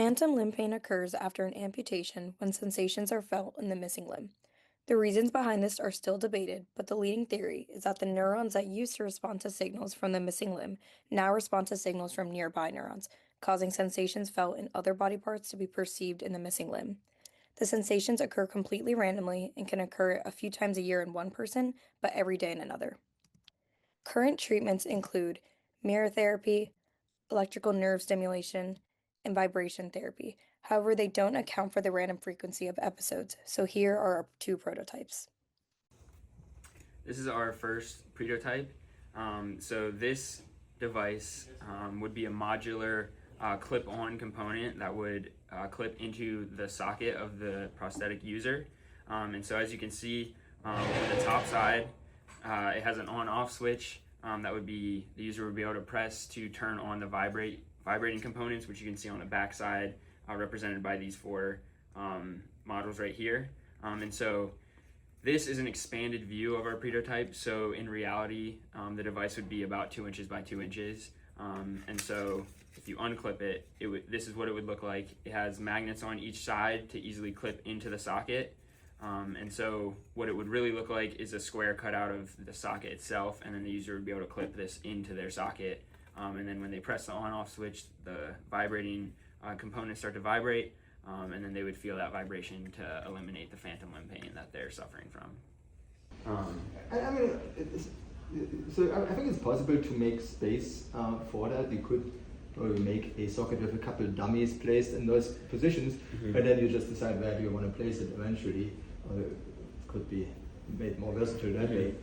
Phantom limb pain occurs after an amputation when sensations are felt in the missing limb. The reasons behind this are still debated, but the leading theory is that the neurons that used to respond to signals from the missing limb now respond to signals from nearby neurons, causing sensations felt in other body parts to be perceived in the missing limb. The sensations occur completely randomly and can occur a few times a year in one person, but every day in another. Current treatments include mirror therapy, electrical nerve stimulation, and vibration therapy. However, they don't account for the random frequency of episodes, so here are our two prototypes. This is our first prototype. So this device would be a modular clip-on component that would clip into the socket of the prosthetic user. And so as you can see on the top side, it has an on-off switch that would be, the user would be able to press to turn on the vibrating components, which you can see on the back side, represented by these four modules right here. And so this is an expanded view of our prototype. So in reality, the device would be about 2 inches by 2 inches. And so if you unclip it, this is what it would look like. It has magnets on each side to easily clip into the socket. And so what it would really look like is a square cut out of the socket itself, and then the user would be able to clip this into their socket. And then when they press the on-off switch, the vibrating components start to vibrate, and then they would feel that vibration to eliminate the phantom limb pain that they're suffering from. I mean, I think it's possible to make space for that. You could probably make a socket with a couple of dummies placed in those positions, and then you just decide where you want to place it eventually. Or it could be made more versatile that way.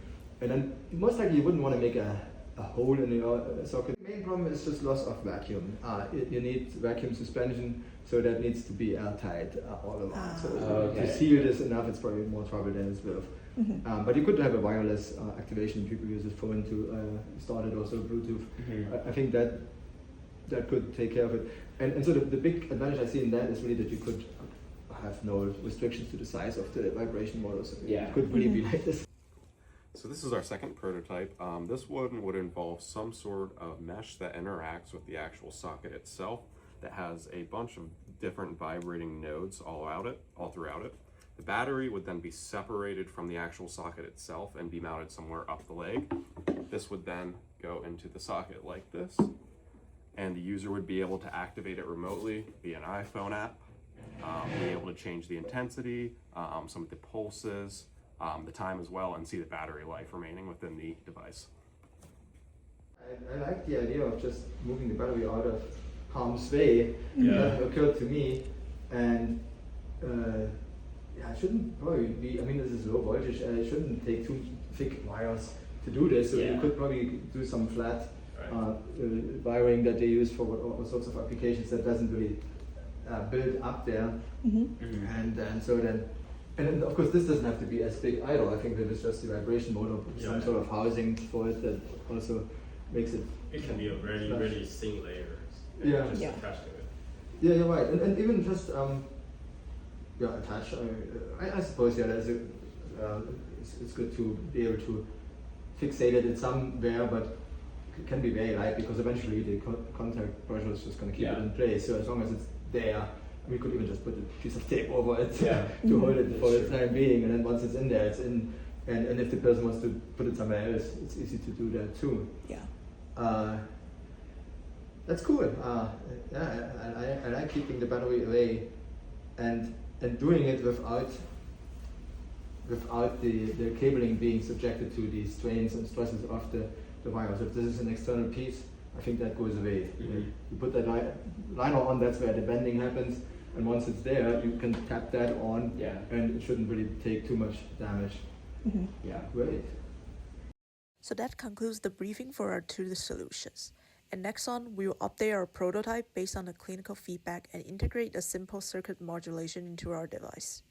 And then most likely you wouldn't want to make a hole in your socket. The main problem is just loss of vacuum. You need vacuum suspension, so that needs to be airtight all around. So if you seal this enough, it's probably more trouble than it's worth. But you could have a wireless activation. People use a phone to start it, also Bluetooth. I think that could take care of it. And so the big advantage I see in that is really that you could have no restrictions to the size of the vibration motor. So it could really be like this. So this is our second prototype. This one would involve some sort of mesh that interacts with the actual socket itself that has a bunch of different vibrating nodes all throughout it. The battery would then be separated from the actual socket itself and be mounted somewhere up the leg. This would then go into the socket like this, and the user would be able to activate it remotely via an iPhone app, be able to change the intensity, some of the pulses, the time as well, and see the battery life remaining within the device. I like the idea of just moving the battery out of harm's way. That occurred to me, and it shouldn't probably be, I mean, this is low voltage, and it shouldn't take too thick wires to do this, so you could probably do some flat wiring that they use for all sorts of applications that doesn't really build up there. And then of course this doesn't have to be as big either. I think that it's just the vibration motor, some sort of housing for it that also makes it. It can be a really, really thin layer. Just attached to it. Yeah, you're right. And even just attach. I suppose there's it's good to be able to fixate it somewhere, but it can be very light because eventually the contact pressure is just going to keep it in place. So as long as it's there, we could even just put a piece of tape over it to hold it for the time being, and then once it's in there, it's in. And if the person wants to put it somewhere else, it's easy to do that too. That's cool. I like keeping the battery away, and doing it without the cabling being subjected to the strains and stresses of the wires. If this is an external piece, I think that goes away. You put that liner on, that's where the bending happens, and once it's there, you can tap that on, and it shouldn't really take too much damage. Great. So that concludes the briefing for our two solutions. And next on, we will update our prototype based on the clinical feedback and integrate a simple circuit modulation into our device.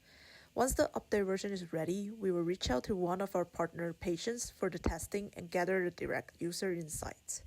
Once the update version is ready, we will reach out to one of our partner patients for the testing and gather the direct user insights.